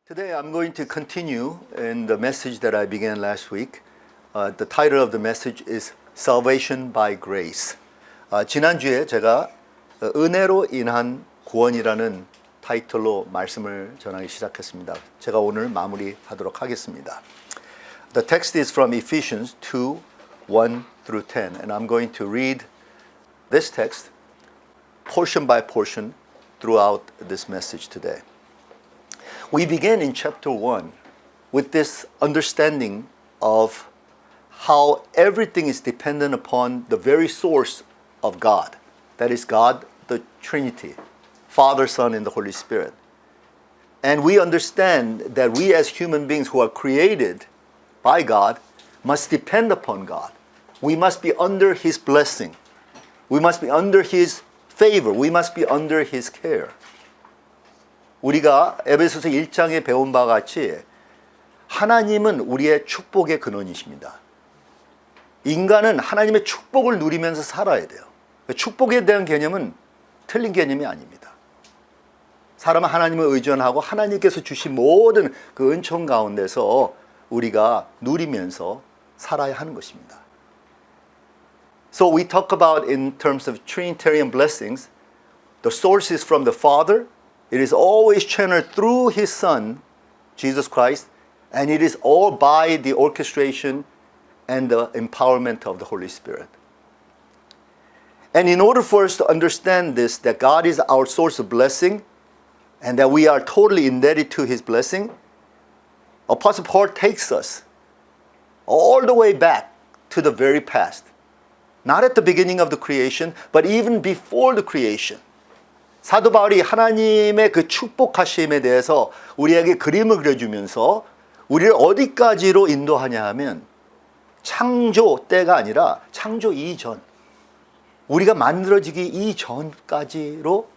Today I'm going to continue in the message that I began last week. The title of the message is Salvation by Grace. 지난주에 제가 은혜로 인한 구원이라는 타이틀로 말씀을 전하기 시작했습니다. 제가 오늘 마무리하도록 하겠습니다. The text is from Ephesians 2, 1 through 10, and I'm going to read this text portion by portion throughout this message today. We began in chapter 1 with this understanding of how everything is dependent upon the very source of God. That is God, the Trinity, Father, Son, and the Holy Spirit. And we understand that we as human beings who are created by God must depend upon God. We must be under His blessing. We must be under His favor. We must be under His care. 우리가 에베소서 1장에 배운 바와 같이 하나님은 우리의 축복의 근원이십니다. 인간은 하나님의 축복을 누리면서 살아야 돼요. 축복에 대한 개념은 틀린 개념이 아닙니다. 사람은 하나님을 의존하고 하나님께서 주신 모든 그 은총 가운데서 우리가 누리면서 살아야 하는 것입니다. So we talk about in terms of Trinitarian blessings, the source is from the Father. It is always channeled through His Son, Jesus Christ, and it is all by the orchestration and the empowerment of the Holy Spirit. And in order for us to understand this, that God is our source of blessing, and that we are totally indebted to His blessing, Apostle Paul takes us all the way back to the very past. Not at the beginning of the creation, but even before the creation. 사도 바울이 하나님의 그 축복하심에 대해서 우리에게 그림을 그려주면서 우리를 어디까지로 인도하냐 하면 창조 때가 아니라 창조 이전, 우리가 만들어지기 이전까지로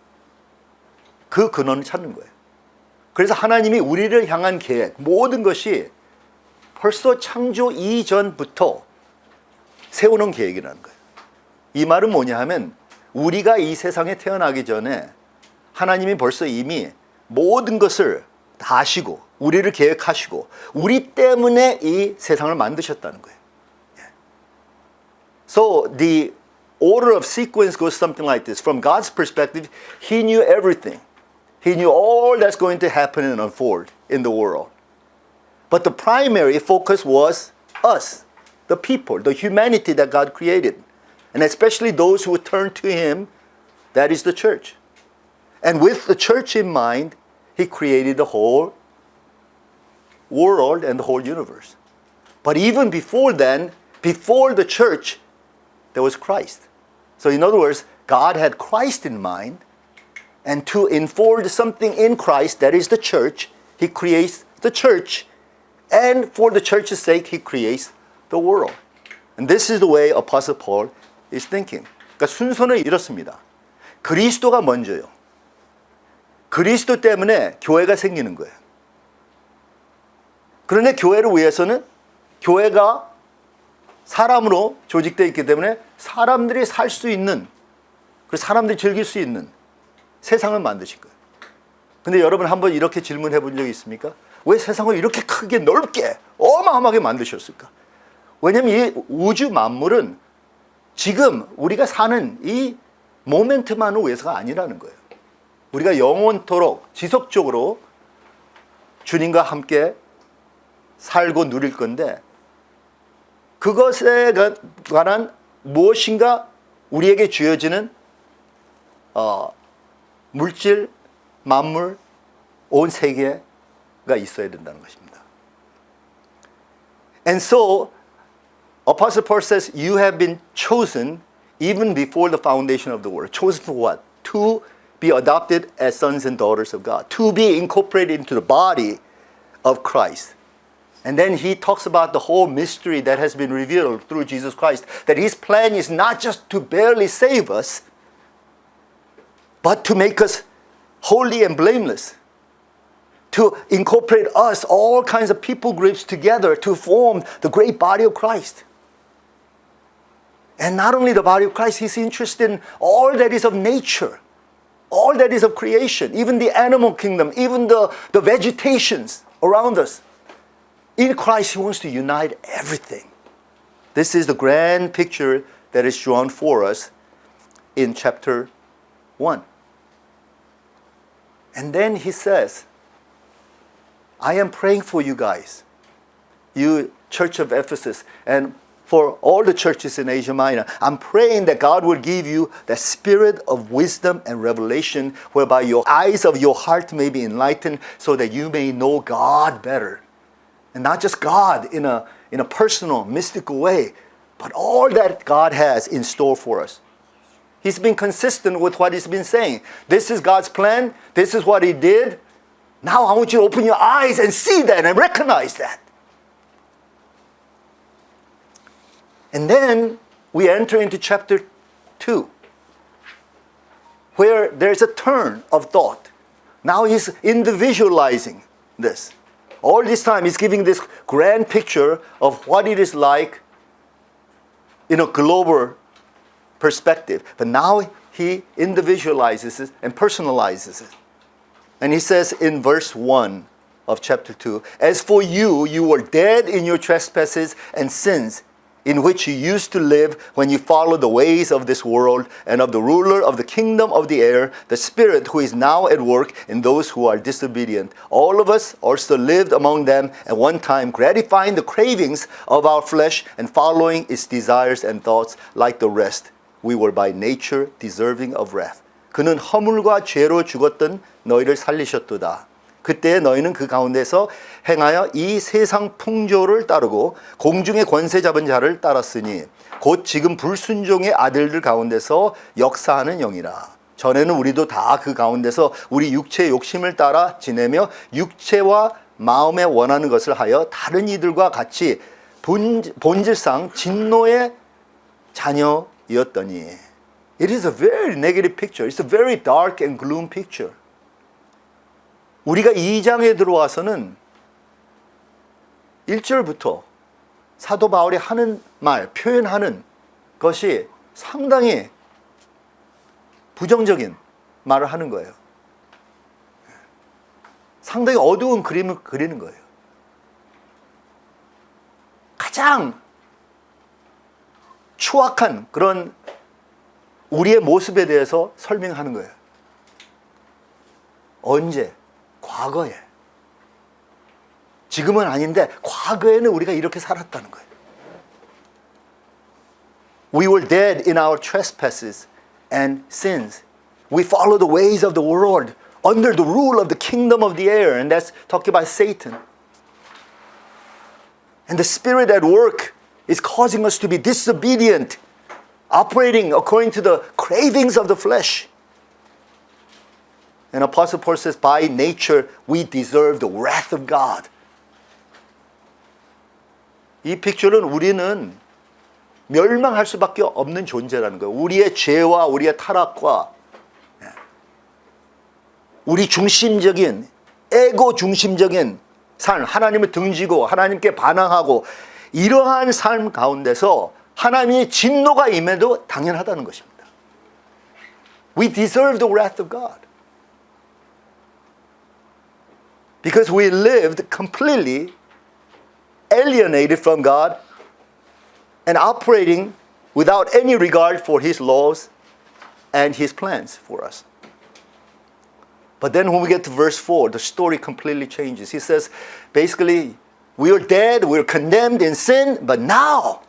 그 근원을 찾는 거예요. 그래서 하나님이 우리를 향한 계획, 모든 것이 벌써 창조 이전부터 세우는 계획이라는 거예요. 이 말은 뭐냐 하면 우리가 이 세상에 태어나기 전에 하나님이 벌써 이미 모든 것을 다 아시고 우리를 계획하시고 우리 때문에 이 세상을 만드셨다는 거예요. So the order of sequence goes something like this. From God's perspective, He knew everything. He knew all that's going to happen and unfold in the world. But the primary focus was us, the people, the humanity that God created. And especially those who would turn to Him, that is the church. And with the church in mind, He created the whole world and the whole universe. But even before then, before the church, there was Christ. So in other words, God had Christ in mind, and to enfold something in Christ, that is the church, He creates the church, and for the church's sake, He creates the world. And this is the way Apostle Paul is thinking. 그러니까 순서는 이렇습니다. 그리스도가 먼저요. 그리스도 때문에 교회가 생기는 거예요. 그런데 교회를 위해서는 교회가 사람으로 조직되어 있기 때문에 사람들이 살 수 있는, 그리고 사람들이 즐길 수 있는 세상을 만드신 거예요. 근데 여러분 한번 이렇게 질문해 본 적이 있습니까? 왜 세상을 이렇게 크게 넓게 어마어마하게 만드셨을까? 왜냐하면 이 우주 만물은 지금 우리가 사는 이 모멘트만을 위해서가 아니라는 거예요. 우리가 영원토록 지속적으로 주님과 함께 살고 누릴 건데 그것에 관한 무엇인가 우리에게 주어지는 물질, 만물, 온 세계가 있어야 된다는 것입니다. And so Apostle Paul says, you have been chosen even before the foundation of the world. Chosen for what? To be adopted as sons and daughters of God. To be incorporated into the body of Christ. And then he talks about the whole mystery that has been revealed through Jesus Christ. That His plan is not just to barely save us, but to make us holy and blameless. To incorporate us, all kinds of people groups together to form the great body of Christ. And not only the body of Christ, He's interested in all that is of nature. all that is of creation, even the animal kingdom, even the vegetations around us. In Christ, He wants to unite everything. This is the grand picture that is drawn for us in chapter 1. And then He says, I am praying for you guys, you Church of Ephesus, and for all the churches in Asia Minor. I'm praying that God will give you the spirit of wisdom and revelation, whereby your eyes of your heart may be enlightened, so that you may know God better. And not just God in a personal, mystical way, but all that God has in store for us. He's been consistent with what He's been saying. This is God's plan. This is what He did. Now I want you to open your eyes and see that and recognize that. And then we enter into chapter 2, where there's a turn of thought. Now He's individualizing this. All this time He's giving this grand picture of what it is like in a global perspective. But now He individualizes it and personalizes it. And He says in verse 1 of chapter 2, as for you, you were dead in your trespasses and sins, in which you used to live when you followed the ways of this world and of the ruler of the kingdom of the air, the spirit who is now at work in those who are disobedient. All of us also lived among them at one time, gratifying the cravings of our flesh and following its desires and thoughts like the rest. We were by nature deserving of wrath. 그는 허물과 죄로 죽었던 너희를 살리셨도다. 그때 너희는 그 가운데서 행하여 이 세상 풍조를 따르고 공중의 권세 잡은 자를 따랐으니 곧 지금 불순종의 아들들 가운데서 역사하는 영이라. 전에는 우리도 다 그 가운데서 우리 육체의 욕심을 따라 지내며 육체와 마음에 원하는 것을 하여 다른 이들과 같이 본질상 진노의 자녀였더니. It is a very negative picture. It's a very dark and gloom picture. 우리가 2장에 들어와서는 1절부터 사도 바울이 하는 말, 표현하는 것이 상당히 부정적인 말을 하는 거예요. 상당히 어두운 그림을 그리는 거예요. 가장 추악한 그런 우리의 모습에 대해서 설명하는 거예요. 언제? 과거에. 지금은 아닌데 과거에는 우리가 이렇게 살았다는 거예요. We were dead in our trespasses and sins. We followed the ways of the world under the rule of the kingdom of the air, and that's talking about Satan. And the spirit at work is causing us to be disobedient, operating according to the cravings of the flesh. And Apostle Paul says, by nature, we deserve the wrath of God. 이 픽처는 우리는 멸망할 수밖에 없는 존재라는 거예요. 우리의 죄와 우리의 타락과 우리 중심적인, 에고 중심적인 삶, 하나님을 등지고 하나님께 반항하고 이러한 삶 가운데서 하나님의 진노가 임해도 당연하다는 것입니다. We deserve the wrath of God. Because we lived completely alienated from God and operating without any regard for His laws and His plans for us. But then when we get to verse 4, the story completely changes. He says, basically, we are dead, we are condemned in sin, but now,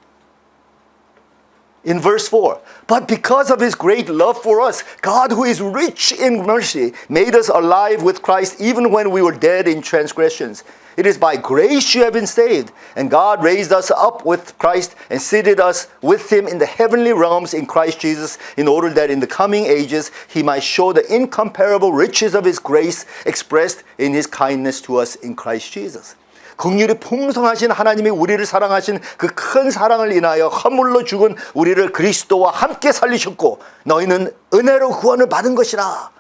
in verse 4, but because of His great love for us, God, who is rich in mercy, made us alive with Christ even when we were dead in transgressions. It is by grace you have been saved, and God raised us up with Christ and seated us with Him in the heavenly realms in Christ Jesus, in order that in the coming ages He might show the incomparable riches of His grace expressed in His kindness to us in Christ Jesus. 긍휼이 풍성하신 하나님이 우리를 사랑하신 그 큰 사랑을 인하여 허물로 죽은 우리를 그리스도와 함께 살리셨고 너희는 은혜로 구원을 받은 것이라.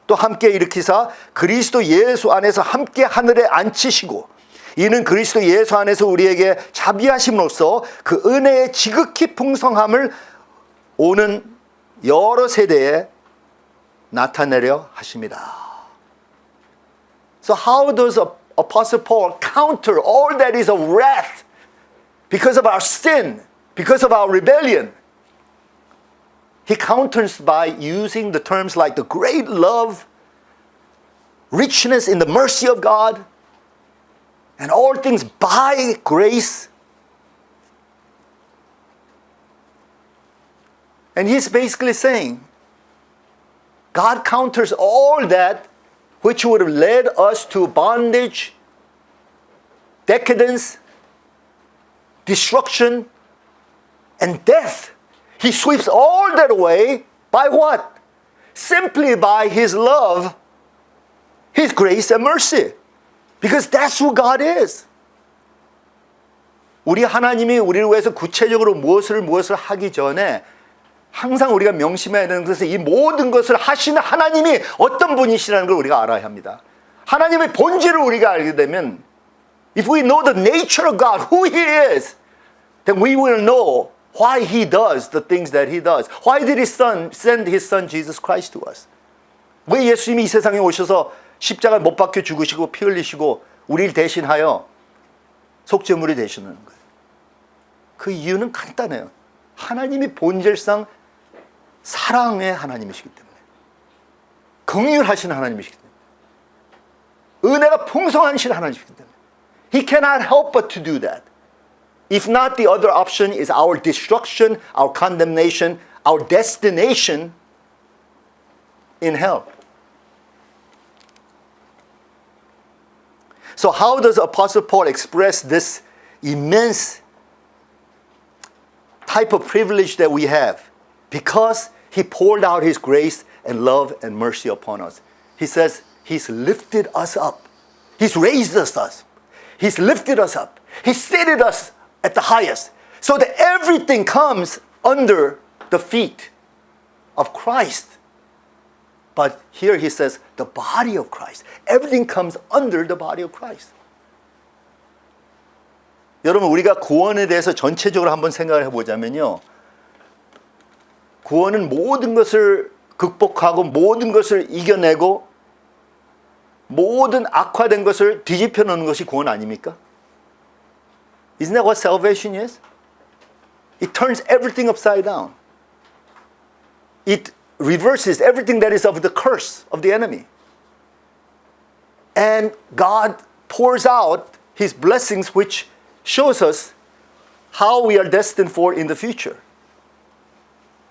또 함께 일으키사 그리스도 예수 안에서 함께 하늘에 앉히시고 이는 그리스도 예수 안에서 우리에게 자비하심으로써 그 은혜의 지극히 풍성함을 오는 여러 세대에 나타내려 하십니다. So how does Apostle Paul counter all that is of wrath because of our sin, because of our rebellion? He counters by using the terms like the great love, richness in the mercy of God, and all things by grace. And he's basically saying, God counters all that which would have led us to bondage, decadence, destruction, and death. He sweeps all that away by what? Simply by His love, His grace and mercy. Because that's who God is. 우리 하나님이 우리를 위해서 구체적으로 무엇을 하기 전에 항상 우리가 명심해야 되는 것은 이 모든 것을 하시는 하나님이 어떤 분이시라는 걸 우리가 알아야 합니다. 하나님의 본질을 우리가 알게 되면 if we know the nature of God, who He is, then we will know why He does the things that He does. Why did His Son send His Son Jesus Christ to us? 왜 예수님이 이 세상에 오셔서 십자가에 못 박혀 죽으시고 피 흘리시고 우리를 대신하여 속죄물이 되시는 거예요. 그 이유는 간단해요. 하나님이 본질상 사랑의 하나님이시기 때문에, 긍휼하신 하나님이시기 때문에, 은혜가 풍성하신 하나님이시기 때문에 He cannot help but to do that. If not, the other option is our destruction, our condemnation, our destination in hell. So how does Apostle Paul express this immense type of privilege that we have? Because He poured out His grace and love and mercy upon us. He says He's lifted us up. He's raised us up. He's lifted us up. He's seated us at the highest. So that everything comes under the feet of Christ. But here he says the body of Christ. Everything comes under the body of Christ. 여러분, 우리가 구원에 대해서 전체적으로 한번 생각을 해보자면요. 구원은 모든 것을 극복하고 모든 것을 이겨내고 모든 악화된 것을 뒤집혀 놓는 것이 구원 아닙니까? Isn't that what salvation is? It turns everything upside down. It reverses everything that is of the curse of the enemy. And God pours out His blessings, which shows us how we are destined for in the future.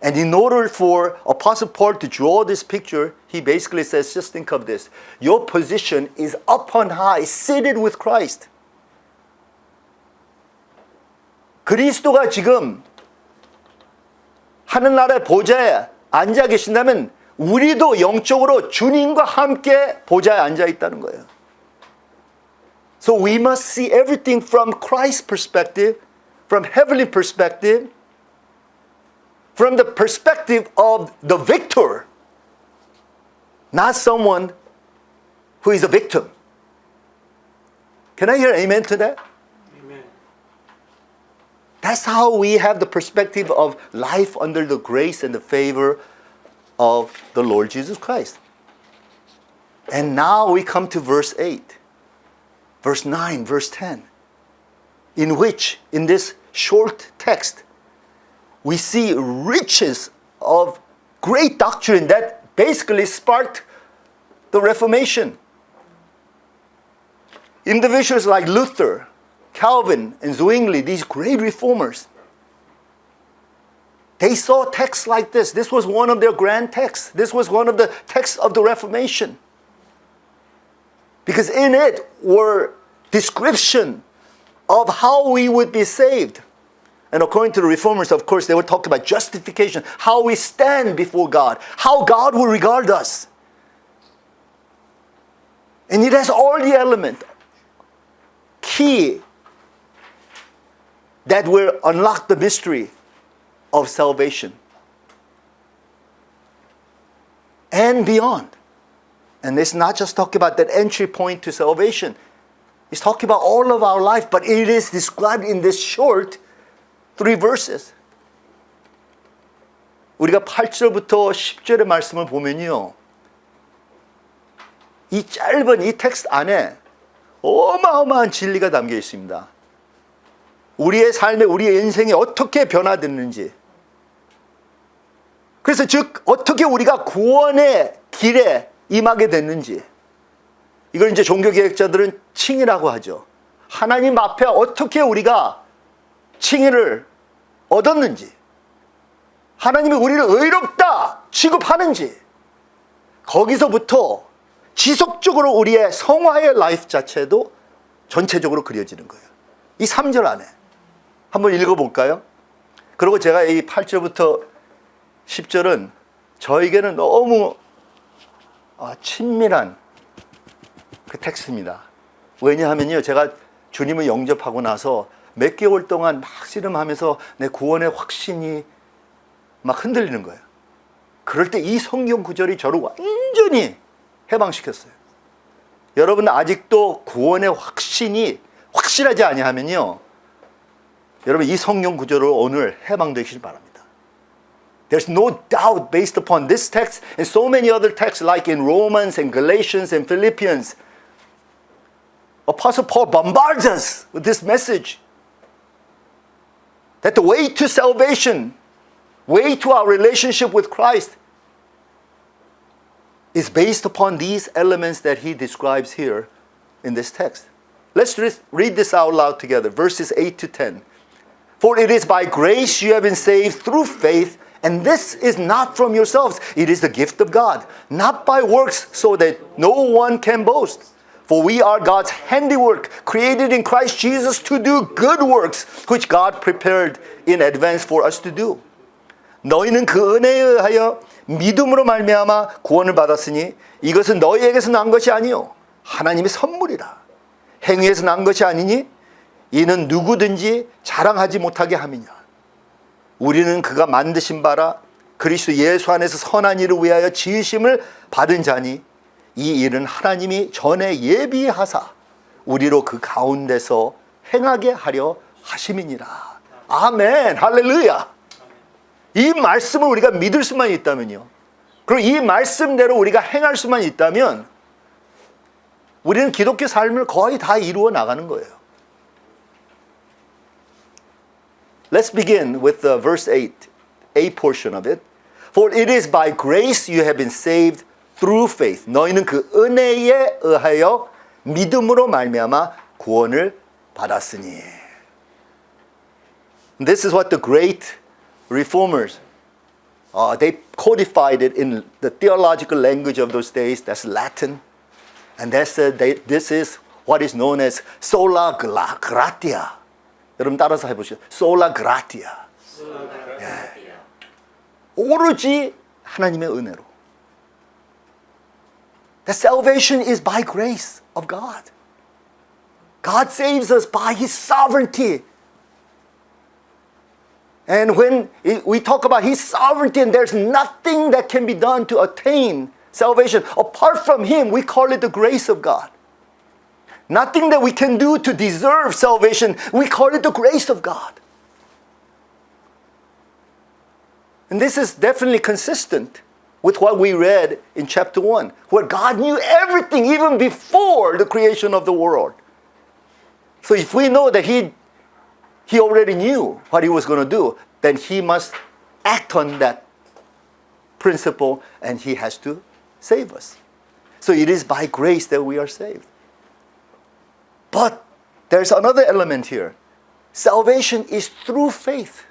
And in order for Apostle Paul to draw this picture, he basically says, just think of this. Your position is up on high, seated with Christ. 그리스도가 지금 하늘나라의 보좌에 앉아 계신다면 우리도 영적으로 주님과 함께 보좌에 앉아 있다는 거예요. So we must see everything from Christ's perspective, from heavenly perspective, from the perspective of the victor, not someone who is a victim. Can I hear amen to that? Amen. That's how we have the perspective of life under the grace and the favor of the Lord Jesus Christ. And now we come to verse 8, verse 9, verse 10, in which, in this short text, we see riches of great doctrine that basically sparked the Reformation. Individuals like Luther, Calvin, and Zwingli, these great reformers, they saw texts like this. This was one of their grand texts. This was one of the texts of the Reformation. Because in it were description of how we would be saved. And according to the Reformers, of course, they were talking about justification, how we stand before God, how God will regard us. And it has all the elements, key, that will unlock the mystery of salvation and beyond. And it's not just talking about that entry point to salvation. It's talking about all of our life, but it is described in this short 3 verses. 우리가 8절부터 10절의 말씀을 보면요, 이 짧은 이 텍스트 안에 어마어마한 진리가 담겨 있습니다. 우리의 삶에, 우리의 인생이 어떻게 변화됐는지, 그래서 즉 어떻게 우리가 구원의 길에 임하게 됐는지, 이걸 이제 종교개혁자들은 칭의라고 하죠. 하나님 앞에 어떻게 우리가 칭의를 얻었는지, 하나님이 우리를 의롭다 취급하는지, 거기서부터 지속적으로 우리의 성화의 라이프 자체도 전체적으로 그려지는 거예요. 이 3절 안에 한번 읽어볼까요? 그리고 제가 이 8절부터 10절은 저에게는 너무 친밀한 그 텍스트입니다. 왜냐하면요, 제가 주님을 영접하고 나서 몇 개월 동안 막 씨름하면서 내 구원의 확신이 막 흔들리는 거예요. 그럴 때 이 성경 구절이 저를 완전히 해방시켰어요. 여러분 아직도 구원의 확신이 확실하지 아니하면요, 여러분 이 성경 구절을 오늘 해방되시길 바랍니다. There's no doubt based upon this text and so many other texts like in Romans and Galatians and Philippians. Apostle Paul bombards us with this message that the way to salvation, way to our relationship with Christ is based upon these elements that he describes here in this text. Let's read this out loud together, verses 8 to 10. For it is by grace you have been saved through faith, and this is not from yourselves. It is the gift of God, not by works, so that no one can boast. For we are God's handiwork, created in Christ Jesus to do good works, which God prepared in advance for us to do. 너희는 그 은혜에 의하여 믿음으로 말미암아 구원을 받았으니 이것은 너희에게서 난 것이 아니요 하나님의 선물이라. 행위에서 난 것이 아니니 이는 누구든지 자랑하지 못하게 함이냐. 우리는 그가 만드신 바라 그리스도 예수 안에서 선한 일을 위하여 지으심을 받은 자니 이 일은 하나님이 전에 예비하사 우리로 그 가운데서 행하게 하려 하심이니라. 아멘. 할렐루야. 이 말씀을 우리가 믿을 수만 있다면요, 그리고 이 말씀대로 우리가 행할 수만 있다면 우리는 기독교 삶을 거의 다 이루어 나가는 거예요. Let's begin with verse 8, a portion of it. For it is by grace you have been saved through faith. 너희는 그 은혜에 의하여 믿음으로 말미암아 구원을 받았으니. This is what the great reformers, they codified it in the theological language of those days. That's Latin. And they said this is what is known as sola gratia. 여러분 따라서 해보시죠. sola gratia. 예. 오로지 하나님의 은혜로. That salvation is by grace of God. God saves us by His sovereignty. And when we talk about His sovereignty and there's nothing that can be done to attain salvation apart from Him, we call it the grace of God. Nothing that we can do to deserve salvation, we call it the grace of God. And this is definitely consistent with what we read in chapter 1, where God knew everything even before the creation of the world. So if we know that He already knew what He was going to do, then He must act on that principle and He has to save us. So it is by grace that we are saved. But there's another element here. Salvation is through faith.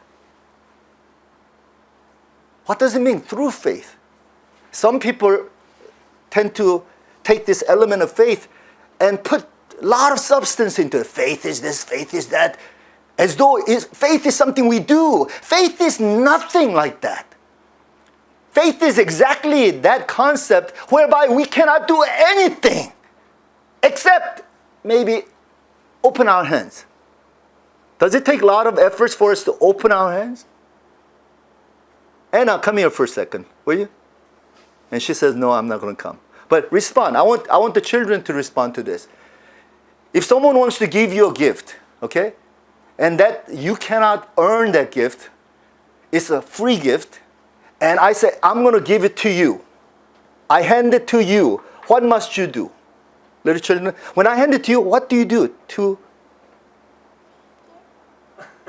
What does it mean, through faith? Some people tend to take this element of faith and put a lot of substance into it. Faith is this, faith is that. As though faith is something we do. Faith is nothing like that. Faith is exactly that concept whereby we cannot do anything except maybe open our hands. Does it take a lot of efforts for us to open our hands? Anna, come here for a second, will you? And she says, no, I'm not going to come. But respond. I want the children to respond to this. If someone wants to give you a gift, okay, and that you cannot earn that gift, it's a free gift, and I say, I'm going to give it to you. I hand it to you. what must you do? Little children, when I hand it to you, what do you do? To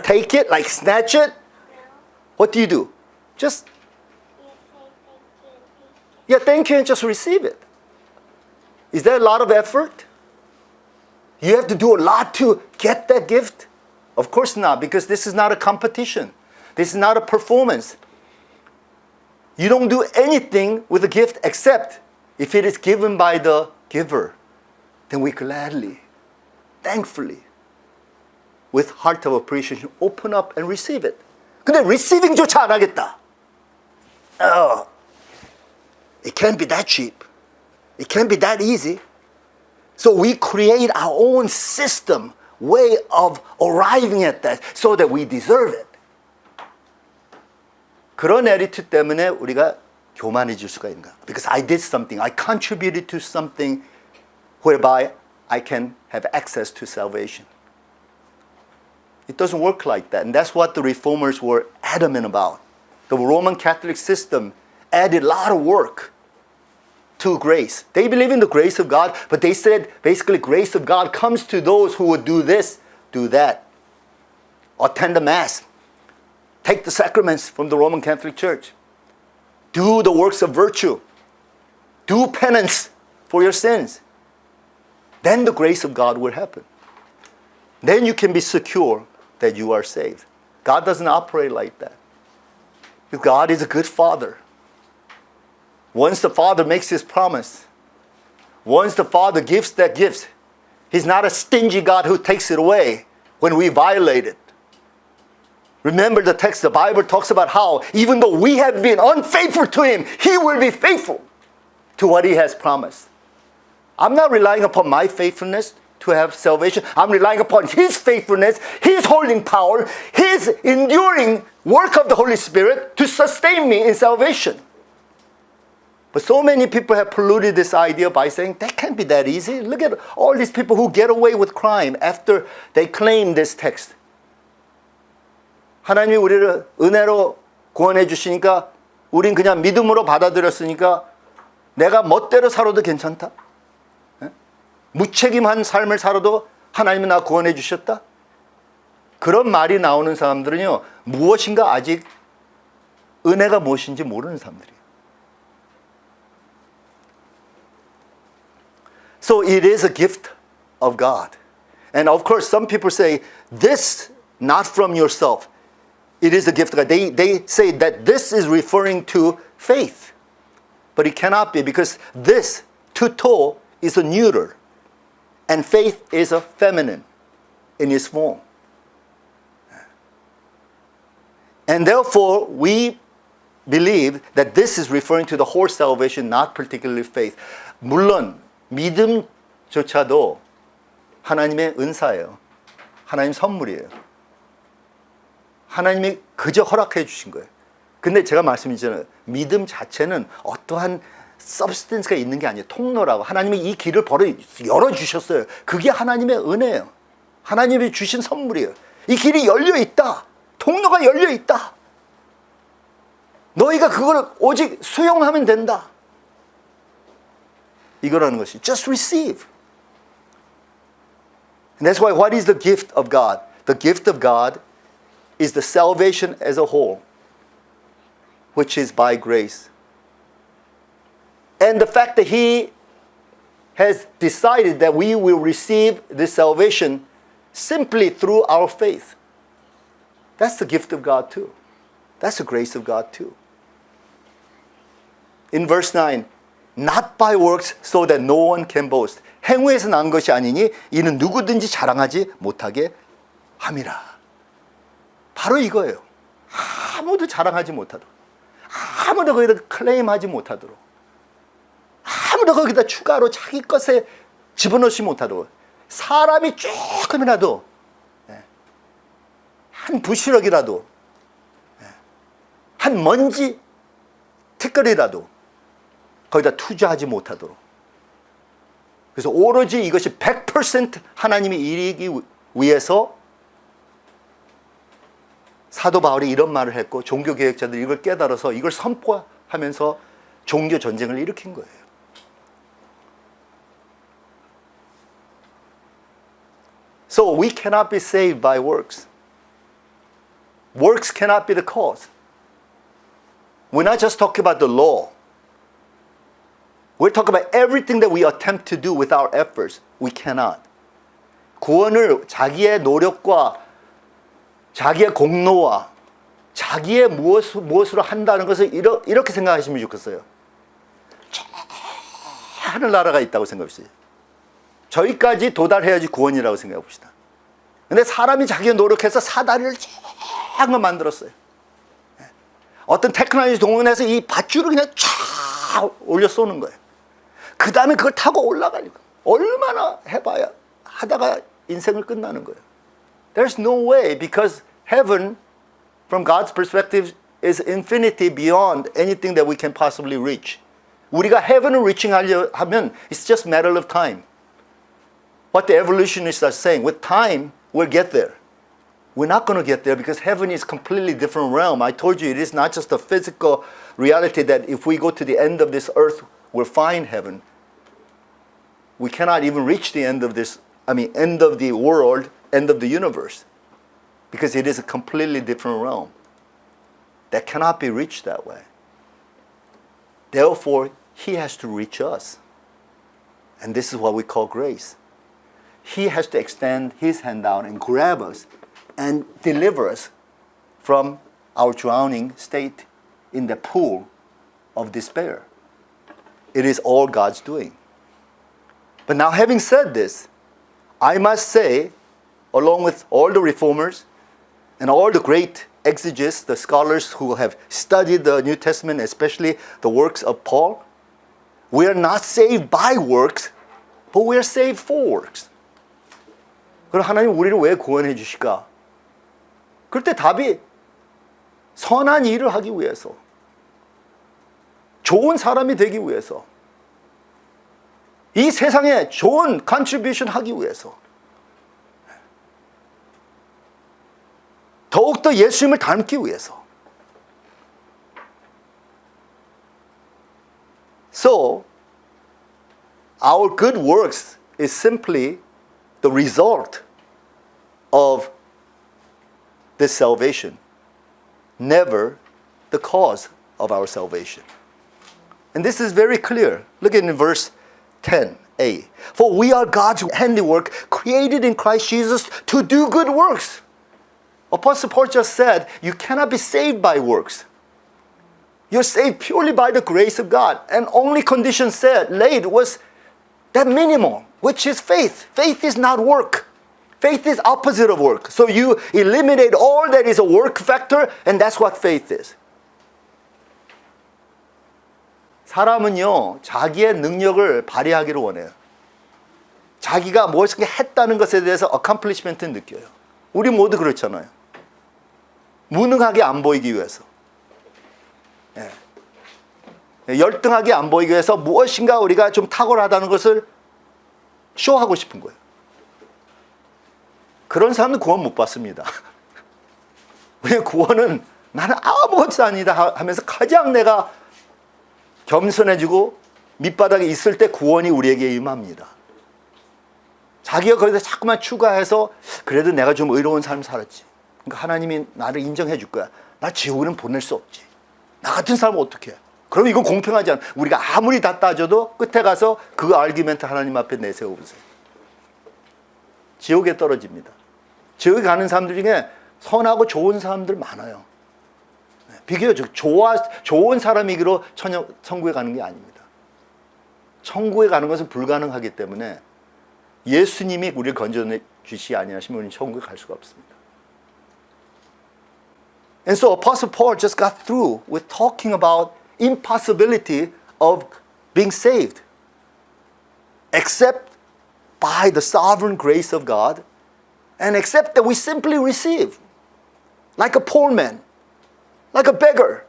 take it, like snatch it? What do you do? Just, yeah, thank you and just receive it. Is that a lot of effort? You have to do a lot to get that gift? Of course not, because this is not a competition. This is not a performance. You don't do anything with a gift except if it is given by the giver. Then we gladly, thankfully, with heart of appreciation, open up and receive it. 근데 receiving조차 안 하겠다. It can't be that cheap. It can't be that easy. So we create our own system, way of arriving at that so that we deserve it. 그런 attitude 때문에 우리가 교만해질 수가 있는 거야. Because I did something, I contributed to something whereby I can have access to salvation. It doesn't work like that. And that's what the reformers were adamant about. The Roman Catholic system added a lot of work to grace. They believe in the grace of God, but they said basically grace of God comes to those who would do this, do that. Attend the Mass. Take the sacraments from the Roman Catholic Church. Do the works of virtue. Do penance for your sins. Then the grace of God will happen. Then you can be secure that you are saved. God doesn't operate like that. God is a good Father. Once the Father makes His promise, once the Father gives that gift, He's not a stingy God who takes it away when we violate it. Remember the text, the Bible talks about how even though we have been unfaithful to Him, He will be faithful to what He has promised. I'm not relying upon my faithfulness to have salvation. I'm relying upon His faithfulness, His holding power, His enduring work of the Holy Spirit to sustain me in salvation. But so many people have polluted this idea by saying, that can't be that easy. Look at all these people who get away with crime after they claim this text. 하나님이 우리를 은혜로 구원해 주시니까 우린 그냥 믿음으로 받아들였으니까 내가 멋대로 살아도 괜찮다. 무책임한 삶을 살아도 하나님은 나 구원해 주셨다. 그런 말이 나오는 사람들은요, 무엇인가 아직 은혜가 무엇인지 모르는 사람들이에요. So it is a gift of God. And of course, some people say, this not from yourself. It is a gift of God. They say that this is referring to faith. But it cannot be because this, tuto, is a neuter. And faith is a feminine in its form. And therefore, we believe that this is referring to the whole salvation, not particularly faith. 물론 믿음조차도 하나님의 은사예요. 하나님 선물이에요. 하나님이 그저 허락해 주신 거예요. 근데 제가 말씀드렸잖아요. 믿음 자체는 어떠한 서브스텐스가 있는 게 아니에요. 통로라고. 하나님이 이 길을 열어주셨어요. 그게 하나님의 은혜예요. 하나님이 주신 선물이에요. 이 길이 열려있다. 통로가 열려있다. 너희가 그걸 오직 수용하면 된다. 이거라는 것이 just receive. And that's why what is the gift of God? The gift of God is the salvation as a whole, which is by grace. And the fact that He has decided that we will receive this salvation simply through our faith. That's the gift of God too. That's the grace of God too. In verse 9, not by works so that no one can boast. 행위에서 난 것이 아니니 이는 누구든지 자랑하지 못하게 함이라. 바로 이거예요. 아무도 자랑하지 못하도록. 아무도 거기다 클레임하지 못하도록. 아무도 거기다 추가로 자기 것에 집어넣지 못하도록. 사람이 조금이라도 한 부시럭이라도 한 먼지 티끌이라도 거기다 투자하지 못하도록. 그래서 오로지 이것이 100% 하나님이 이루기 위해서 사도 바울이 이런 말을 했고 종교개혁자들이 이걸 깨달아서 이걸 선포하면서 종교 전쟁을 일으킨 거예요. So we cannot be saved by works. Works cannot be the cause. We're not just talking about the law. We're talking about everything that we attempt to do with our efforts. We cannot. 구원을 자기의 노력과 자기의 공로와 자기의 무엇으로 한다는 것을 이렇게 생각하시면 좋겠어요. 하늘나라가 있다고 생각하세요. 저기까지 도달해야지 구원이라고 생각해 봅시다. 근데 사람이 자기가 노력해서 사다리를 쫙 만들었어요. 어떤 테크놀로지 동원해서 이 밧줄을 그냥 쫙 올려 쏘는 거예요. 그 다음에 그걸 타고 올라가니까 얼마나 해봐야 하다가 인생을 끝나는 거예요. There's no way, because heaven from God's perspective is infinity beyond anything that we can possibly reach. 우리가 heaven을 reaching 하려 하면 it's just a matter of time. What the evolutionists are saying, with time we'll get there. We're not going to get there because heaven is a completely different realm. I told you it is not just a physical reality that if we go to the end of this earth, we'll find heaven. We cannot even reach the end of this, end of the world, end of the universe. Because it is a completely different realm that cannot be reached that way. Therefore, He has to reach us. And this is what we call grace. He has to extend His hand out and grab us and deliver us from our drowning state in the pool of despair. It is all God's doing. But now, having said this, I must say, along with all the reformers and all the great exegetes, the scholars who have studied the New Testament, especially the works of Paul, we are not saved by works, but we are saved for works. 그럼 하나님 우리를 왜 구원해 주실까? 그럴 때 답이 선한 일을 하기 위해서, 좋은 사람이 되기 위해서, 이 세상에 좋은 컨트리뷰션 하기 위해서, 더욱더 예수님을 닮기 위해서. So, our good works is simply the result of this salvation, never the cause of our salvation. And this is very clear. Look at in verse 10a. For we are God's handiwork, created in Christ Jesus to do good works. Apostle Paul just said, you cannot be saved by works. You're saved purely by the grace of God. And only condition laid was that minimum, which is faith. Faith is not work. Faith is opposite of work. So you eliminate all that is a work factor, and that's what faith is. 사람은요, 자기의 능력을 발휘하기를 원해요. 자기가 무엇을 했다는 것에 대해서 accomplishment를 느껴요. 우리 모두 그렇잖아요. 무능하게 안 보이기 위해서, 열등하게 안 보이기 위해서 무엇인가 우리가 좀 탁월하다는 것을 쇼하고 싶은 거예요. 그런 사람은 구원 못 받습니다. 왜냐하면 구원은 나는 아무것도 아니다 하면서 가장 내가 겸손해지고 밑바닥에 있을 때 구원이 우리에게 임합니다. 자기가 거기서 자꾸만 추가해서 그래도 내가 좀 의로운 삶 살았지, 그러니까 하나님이 나를 인정해 줄 거야. 나 지옥에는 보낼 수 없지. 나 같은 사람은 어떻게 해? 그럼 이건 공평하지 않아. 우리가 아무리 다 따져도 끝에 가서 그 아르기멘트 하나님 앞에 내세워보세요. 지옥에 떨어집니다. 지옥에 가는 사람들 중에 선하고 좋은 사람들 많아요. 비교적 좋은 사람이기로 천국에 가는 게 아닙니다. 천국에 가는 것은 불가능하기 때문에 예수님이 우리를 건져내 주시지 아니하시면 우리는 천국에 갈 수가 없습니다. And so Apostle Paul just got through with talking about impossibility of being saved except by the sovereign grace of God, and except that we simply receive, like a poor man, like a beggar,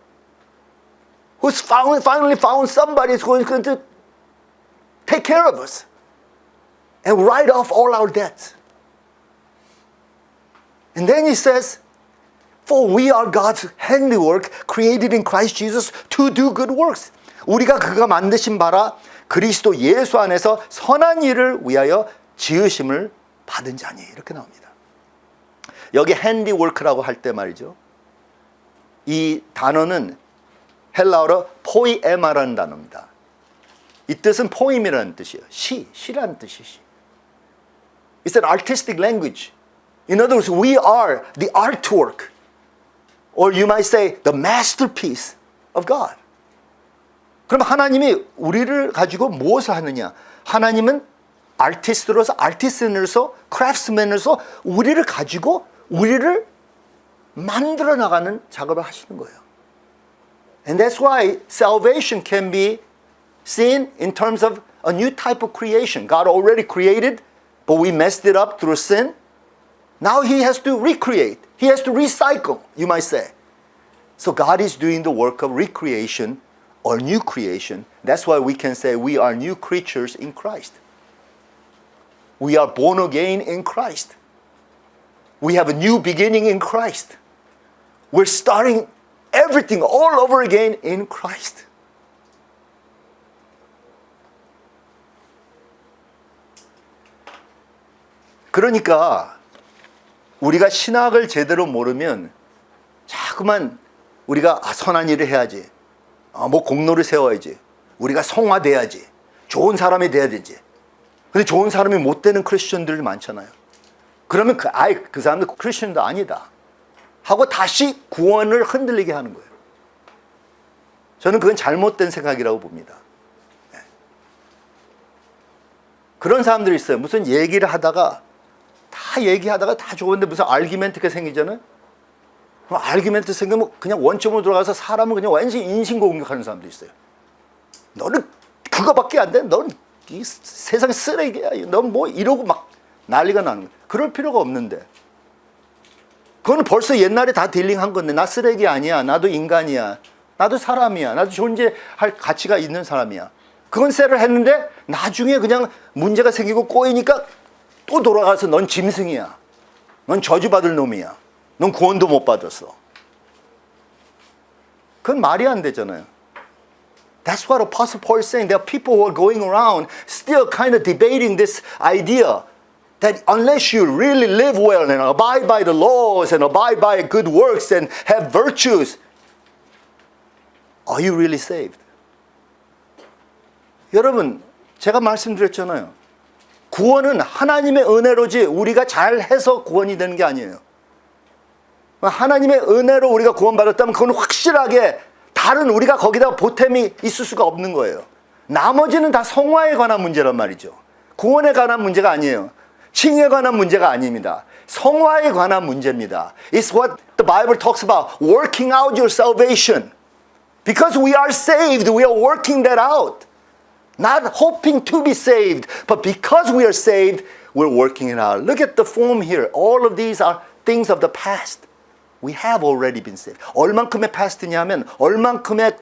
who's finally found somebody who's going to take care of us and write off all our debts. And then he says, for we are God's handiwork, created in Christ Jesus to do good works. 우리가 그가 만드신 바라 그리스도 예수 안에서 선한 일을 위하여 지으심을 받은 자니 이렇게 나옵니다. 여기 handiwork라고 할 때 말이죠. 이 단어는 헬라어로 포이에마라는 단어입니다. 이 뜻은 포임이라는 뜻이에요. 시라는 뜻이지. It's an artistic language. In other words, we are the artwork, or you might say the masterpiece of God. 그럼 하나님이 우리를 가지고 무엇을 하느냐? 하나님은 아티스트로서 크래프트맨으로서 우리를 가지고 우리를 만들어 나가는 작업을 하시는 거예요. And that's why salvation can be seen in terms of a new type of creation. God already created, but we messed it up through sin. Now He has to recreate. He has to recycle, you might say. So God is doing the work of recreation or new creation. That's why we can say we are new creatures in Christ. We are born again in Christ. We have a new beginning in Christ. We're starting everything all over again in Christ. 그러니까 우리가 신학을 제대로 모르면 자꾸만 우리가 선한 일을 해야지, 뭐 공로를 세워야지, 우리가 성화돼야지, 좋은 사람이 돼야 되지. 근데 좋은 사람이 못 되는 크리스천들이 많잖아요. 그러면 그 사람들 크리스천도 아니다 하고 다시 구원을 흔들리게 하는 거예요. 저는 그건 잘못된 생각이라고 봅니다. 그런 사람들이 있어요. 무슨 얘기를 하다가 다 좋은데 무슨 알기멘트가 생기잖아요. 그럼 알기멘트 생기면 그냥 원점으로 들어가서 사람을 그냥 완전히 인신공격하는 사람도 있어요. 너는 그거밖에 안 돼. 너는 이 세상 쓰레기야. 넌 뭐 이러고 막 난리가 나는 거예요. 그럴 필요가 없는데. 그거는 벌써 옛날에 다 딜링한 건데, 나 쓰레기 아니야. 나도 인간이야. 나도 사람이야. 나도 존재할 가치가 있는 사람이야. 그건 셀을 했는데 나중에 그냥 문제가 생기고 꼬이니까 또 돌아가서 넌 짐승이야. 넌 저주받을 놈이야. 넌 구원도 못 받았어. 그건 말이 안 되잖아요. That's what Apostle Paul is saying. There are people who are going around still kind of debating this idea that unless you really live well and abide by the laws and abide by good works and have virtues, are you really saved? 여러분, 제가 말씀드렸잖아요. 구원은 하나님의 은혜로지 우리가 잘해서 구원이 되는 게 아니에요. 하나님의 은혜로 우리가 구원받았다면 그건 확실하게 다른 우리가 거기다 보탬이 있을 수가 없는 거예요. 나머지는 다 성화에 관한 문제란 말이죠. 구원에 관한 문제가 아니에요. 칭에 관한 문제가 아닙니다. 성화에 관한 문제입니다. It's what the Bible talks about, working out your salvation. Because we are saved, we are working that out. Not hoping to be saved, but because we are saved, we're working it out. Look at the form here. All of these are things of the past. We have already been saved. 얼만큼의 past냐면 얼만큼의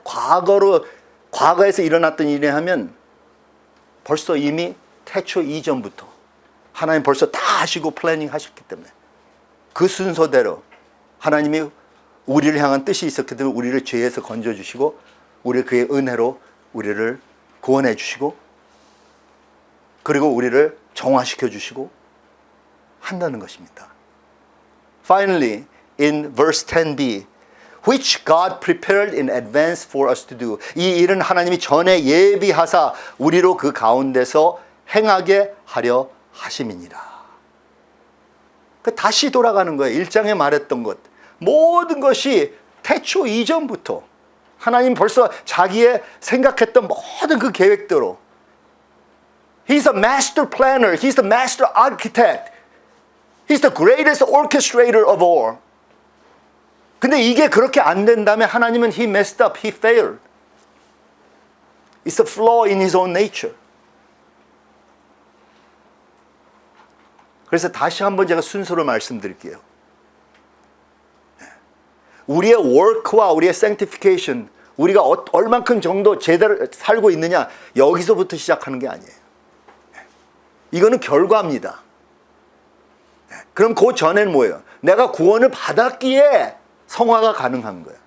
과거에서 일어났던 일이냐 하면 벌써 이미 태초 이전부터 하나님 벌써 다 하시고 플래닝 하셨기 때문에 그 순서대로 하나님이 우리를 향한 뜻이 있었기 때문에 우리를 죄에서 건져주시고 우리 그의 은혜로 우리를 구원해 주시고 그리고 우리를 정화시켜 주시고 한다는 것입니다. Finally, in verse 10b, which God prepared in advance for us to do. 이 일은 하나님이 전에 예비하사 우리로 그 가운데서 행하게 하려 하심이니라. 다시 돌아가는 거예요. 1장에 말했던 것. 모든 것이 태초 이전부터 하나님 벌써 자기의 생각했던 모든 그 계획대로 He's a master planner. He's the master architect. He's the greatest orchestrator of all. 근데 이게 그렇게 안 된다면 하나님은 He messed up. He failed. It's a flaw in His own nature. 그래서 다시 한번 제가 순서로 말씀드릴게요. 우리의 work와 우리의 sanctification, 우리가 얼만큼 정도 제대로 살고 있느냐, 여기서부터 시작하는 게 아니에요. 이거는 결과입니다. 그럼 그 전에는 뭐예요? 내가 구원을 받았기에 성화가 가능한 거예요.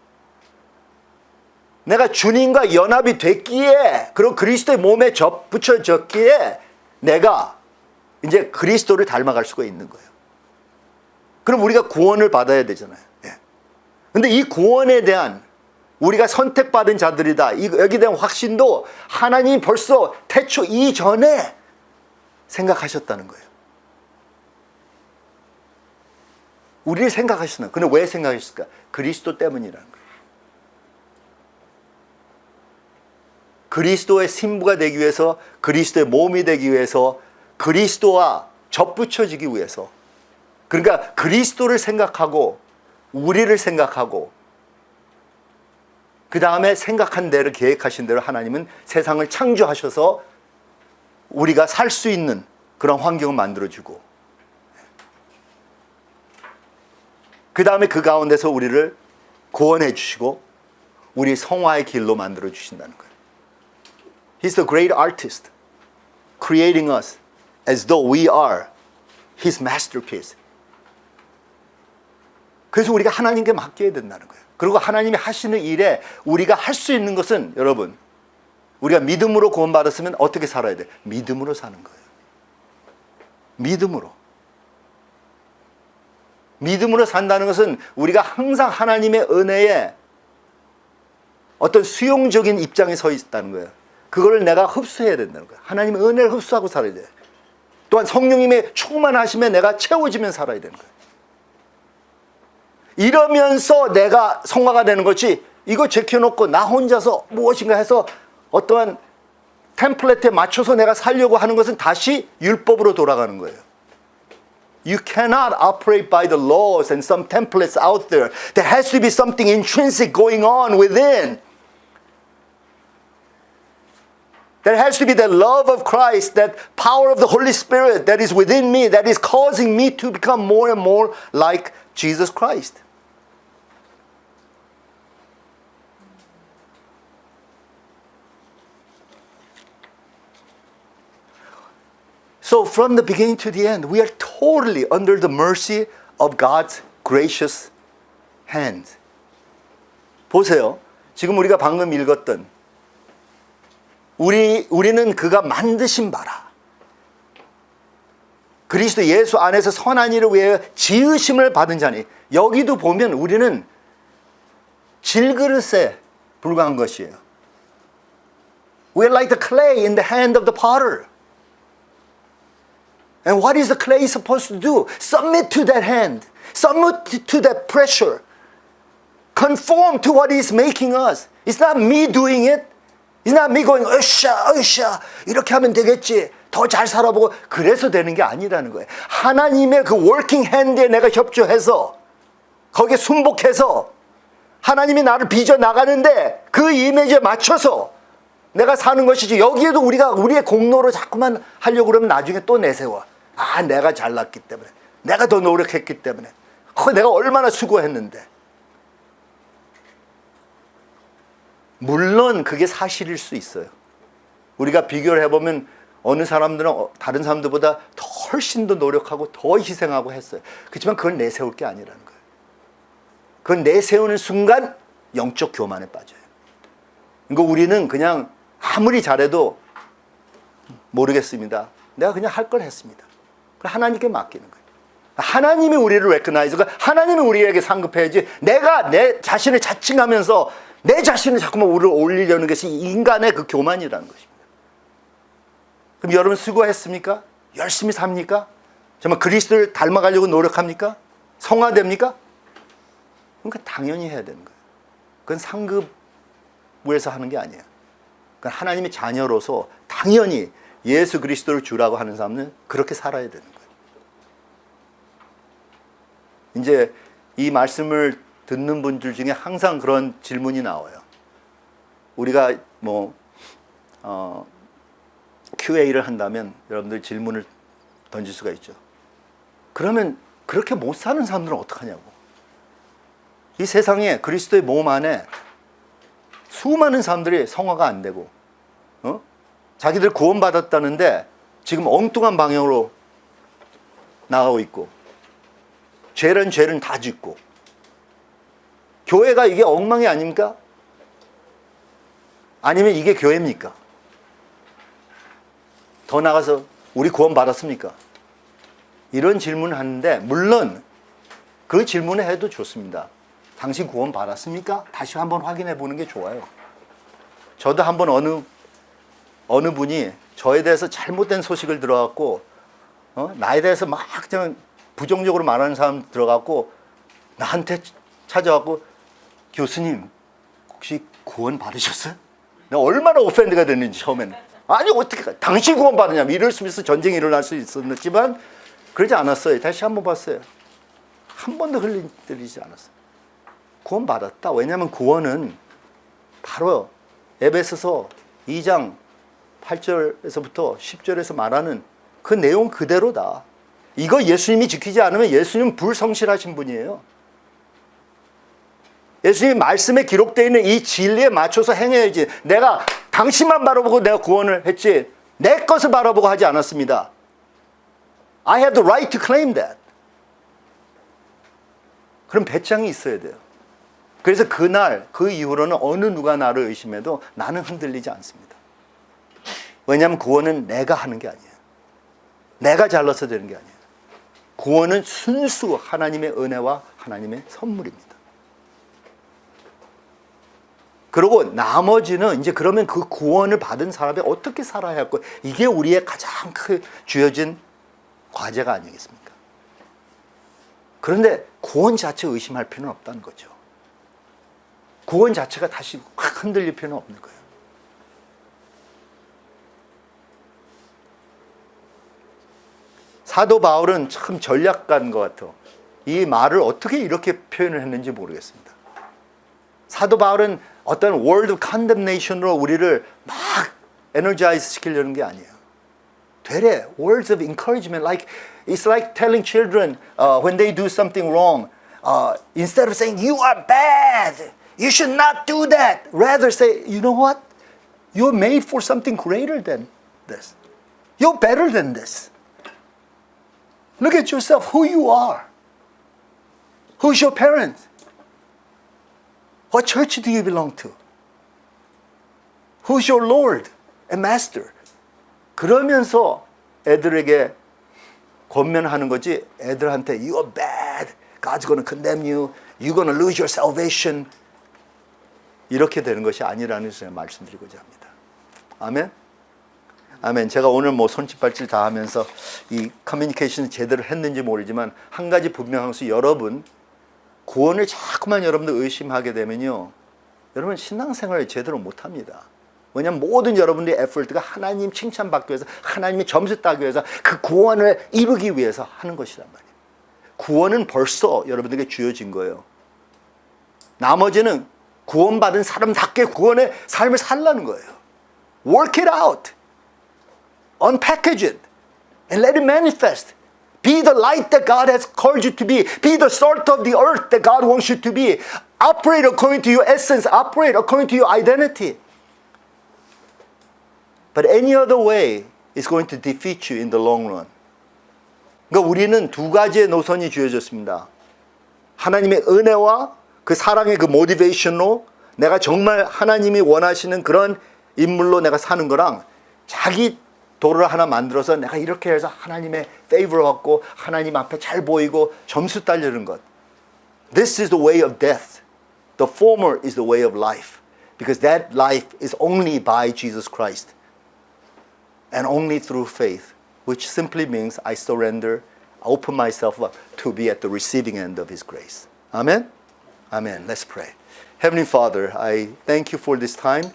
내가 주님과 연합이 됐기에, 그리고 그리스도의 몸에 붙여졌기에 내가 이제 그리스도를 닮아갈 수가 있는 거예요. 그럼 우리가 구원을 받아야 되잖아요. 예. 근데 이 구원에 대한 우리가 선택받은 자들이다. 여기에 대한 확신도 하나님이 벌써 태초 이전에 생각하셨다는 거예요. 우리를 생각하셨나? 근데 왜 생각하셨을까? 그리스도 때문이라는 거예요. 그리스도의 신부가 되기 위해서, 그리스도의 몸이 되기 위해서, 그리스도와 접붙여지기 위해서. 그러니까 그리스도를 생각하고 우리를 생각하고 그 다음에 생각한 대로 계획하신 대로 하나님은 세상을 창조하셔서 우리가 살 수 있는 그런 환경을 만들어주고 그 다음에 그 가운데서 우리를 구원해 주시고 우리 성화의 길로 만들어 주신다는 거예요. He's the great artist creating us as though we are His masterpiece. 그래서 우리가 하나님께 맡겨야 된다는 거예요. 그리고 하나님이 하시는 일에 우리가 할 수 있는 것은 여러분 우리가 믿음으로 구원받았으면 어떻게 살아야 돼? 믿음으로 사는 거예요. 믿음으로. 믿음으로 산다는 것은 우리가 항상 하나님의 은혜에 어떤 수용적인 입장에 서 있다는 거예요. 그거를 내가 흡수해야 된다는 거예요. 하나님의 은혜를 흡수하고 살아야 돼요. 또한 성령님의 충만하심에 내가 채워지면 살아야 되는 거예요. 이러면서 내가 성화가 되는 거지 이거 제껴놓고 나 혼자서 무엇인가 해서 어떠한 템플릿에 맞춰서 내가 살려고 하는 것은 다시 율법으로 돌아가는 거예요. You cannot operate by the laws and some templates out there. There has to be something intrinsic going on within. There has to be the love of Christ, that power of the Holy Spirit that is within me, that is causing me to become more and more like Jesus Christ. So from the beginning to the end, we are totally under the mercy of God's gracious hand. 보세요. 지금 우리가 방금 읽었던 우리는 그가 만드신 바라. 그리스도 예수 안에서 선한 일을 위하여 지으심을 받은 자니 여기도 보면 우리는 질그릇에 불과한 것이에요. We are like the clay in the hand of the potter. And what is the clay supposed to do? Submit to that hand. Submit to that pressure. Conform to what He's making us. It's not me doing it. It's not me going, 으쌰, 이렇게 하면 되겠지. 더 잘 살아보고. 그래서 되는 게 아니라는 거예요. 하나님의 그 working hand에 내가 협조해서, 거기에 순복해서, 하나님이 나를 빚어나가는데 그 이미지에 맞춰서 내가 사는 것이지. 여기에도 우리가 우리의 공로로 자꾸만 하려고 그러면 나중에 또 내세워. 아, 내가 잘났기 때문에. 내가 더 노력했기 때문에. 내가 얼마나 수고했는데. 물론 그게 사실일 수 있어요. 우리가 비교를 해보면 어느 사람들은 다른 사람들보다 더 훨씬 더 노력하고 더 희생하고 했어요. 그렇지만 그건 내세울 게 아니라는 거예요. 그건 내세우는 순간 영적 교만에 빠져요. 그러니까 우리는 그냥 아무리 잘해도 모르겠습니다. 내가 그냥 할 걸 했습니다. 하나님께 맡기는 거예요. 하나님이 우리를 recognize, 하나님이 우리에게 상급해야지 내가 내 자신을 자칭하면서 내 자신을 자꾸만 우리를 올리려는 것이 인간의 그 교만이라는 것입니다. 그럼 여러분 수고했습니까? 열심히 삽니까? 정말 그리스도를 닮아가려고 노력합니까? 성화됩니까? 그러니까 당연히 해야 되는 거예요. 그건 상급에서 하는 게 아니에요. 그러니까 하나님의 자녀로서 당연히 예수 그리스도를 주라고 하는 사람은 그렇게 살아야 되는 거예요. 이제 이 말씀을 듣는 분들 중에 항상 그런 질문이 나와요. 우리가 QA를 한다면 여러분들 질문을 던질 수가 있죠. 그러면 그렇게 못 사는 사람들은 어떡하냐고. 이 세상에 그리스도의 몸 안에 수많은 사람들이 성화가 안 되고 자기들 구원받았다는데 지금 엉뚱한 방향으로 나가고 있고 죄는 다 짓고 교회가 이게 엉망이 아닙니까? 아니면 이게 교회입니까? 더 나가서 우리 구원 받았습니까? 이런 질문을 하는데 물론 그 질문을 해도 좋습니다. 당신 구원 받았습니까? 다시 한번 확인해 보는 게 좋아요. 저도 한번 어느 분이 저에 대해서 잘못된 소식을 들어갖고 나에 대해서 막 그냥 부정적으로 말하는 사람 들어갖고 나한테 찾아왔고 교수님 혹시 구원 받으셨어요? 내가 얼마나 오펜드가 됐는지 처음에는 아니 어떻게 당신 구원 받으냐면 이럴 수 있어 전쟁이 일어날 수 있었지만 그러지 않았어요. 다시 한번 봤어요. 한 번도 흘리지 않았어요. 구원 받았다. 왜냐하면 구원은 바로 에베소서 2장 8절에서부터 10절에서 말하는 그 내용 그대로다. 이거 예수님이 지키지 않으면 예수님은 불성실하신 분이에요. 예수님 말씀에 기록되어 있는 이 진리에 맞춰서 행해야지. 내가 당신만 바라보고 내가 구원을 했지 내 것을 바라보고 하지 않았습니다. I have the right to claim that. 그럼 배짱이 있어야 돼요. 그래서 그날 그 이후로는 어느 누가 나를 의심해도 나는 흔들리지 않습니다. 왜냐하면 구원은 내가 하는 게 아니에요. 내가 잘나서 되는 게 아니에요. 구원은 순수 하나님의 은혜와 하나님의 선물입니다. 그리고 나머지는 이제 그러면 그 구원을 받은 사람이 어떻게 살아야 할까? 이게 우리의 가장 큰 주어진 과제가 아니겠습니까? 그런데 구원 자체 의심할 필요는 없다는 거죠. 구원 자체가 다시 확 흔들릴 필요는 없는 거예요. 사도 바울은 참 전략가인 것 같아요. 이 말을 어떻게 이렇게 표현을 했는지 모르겠습니다. 사도 바울은 어떤 word of condemnation으로 우리를 막 energize 시키려는 게 아니에요. 되레 words of encouragement, like it's like telling children when they do something wrong, instead of saying you are bad, you should not do that, rather say, you know what? You're made for something greater than this. You're better than this. Look at yourself, who you are. Who's your parent? What church do you belong to? Who's your Lord and Master? 그러면서 애들에게 권면하는 거지 애들한테 You are bad. God's going to condemn you. You're going to lose your salvation. 이렇게 되는 것이 아니라는 것을 말씀드리고자 합니다. 아멘? 아멘. 제가 오늘 뭐 손짓발짓 다 하면서 이 커뮤니케이션을 제대로 했는지 모르지만 한 가지 분명한 것은 여러분 구원을 자꾸만 여러분들 의심하게 되면요. 여러분 신앙생활을 제대로 못합니다. 왜냐하면 모든 여러분들의 에포트가 하나님 칭찬받기 위해서 하나님의 점수 따기 위해서 그 구원을 이루기 위해서 하는 것이란 말이에요. 구원은 벌써 여러분들에게 주어진 거예요. 나머지는 구원받은 사람답게 구원의 삶을 살라는 거예요. Work it out. Unpackage it. And let it manifest. Be the light that God has called you to be. Be the salt of the earth that God wants you to be. Operate according to your essence. Operate according to your identity. But any other way is going to defeat you in the long run. 그러니까 우리는 두 가지의 노선이 주어졌습니다. 하나님의 은혜와 그 사랑의 그 모티베이션으로 내가 정말 하나님이 원하시는 그런 인물로 내가 사는 거랑 자기 도를 하나 만들어서 내가 이렇게 해서 하나님의 페이버를 받고 하나님 앞에 잘 보이고 점수 따려는 것. This is the way of death. The former is the way of life. Because that life is only by Jesus Christ. And only through faith. Which simply means I surrender, I open myself up to be at the receiving end of His grace. Amen? Amen. Let's pray. Heavenly Father, I thank you for this time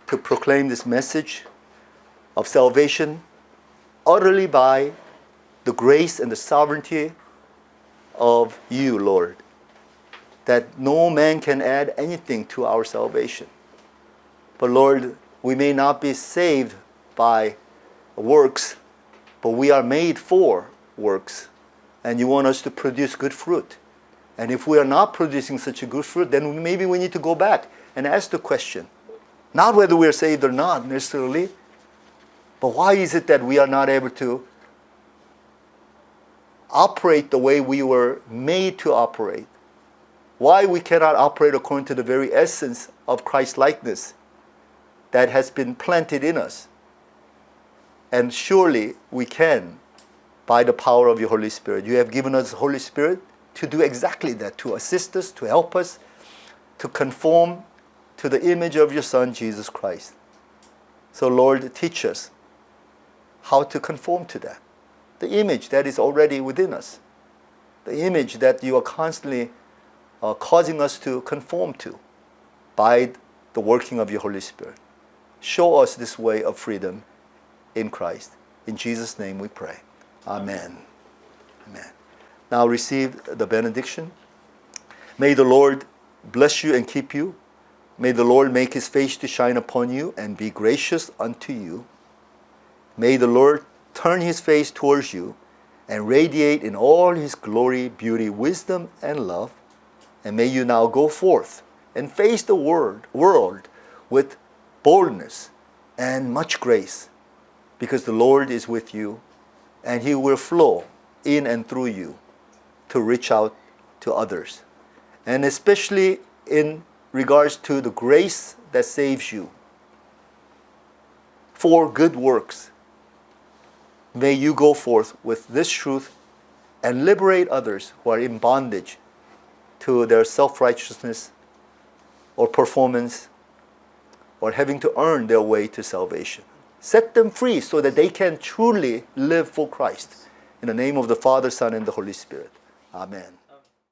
to proclaim this message of salvation utterly by the grace and the sovereignty of you, Lord. That no man can add anything to our salvation. But Lord, we may not be saved by works, but we are made for works. And you want us to produce good fruit. And if we are not producing such a good fruit, then maybe we need to go back and ask the question. Not whether we are saved or not necessarily, but why is it that we are not able to operate the way we were made to operate? Why we cannot operate according to the very essence of Christ-likeness that has been planted in us? And surely we can by the power of your Holy Spirit. You have given us the Holy Spirit to do exactly that, to assist us, to help us, to conform to the image of your Son, Jesus Christ. So Lord, teach us how to conform to that. The image that is already within us. The image that you are constantly causing us to conform to by the working of your Holy Spirit. Show us this way of freedom in Christ. In Jesus' name we pray. Amen. Amen. Now receive the benediction. May the Lord bless you and keep you. May the Lord make his face to shine upon you and be gracious unto you. May the Lord turn his face towards you and radiate in all his glory, beauty, wisdom, and love. And may you now go forth and face the world with boldness and much grace, because the Lord is with you and he will flow in and through you to reach out to others. And especially in regards to the grace that saves you for good works. May you go forth with this truth and liberate others who are in bondage to their self-righteousness or performance or having to earn their way to salvation. Set them free so that they can truly live for Christ. In the name of the Father, Son, and the Holy Spirit. Amen.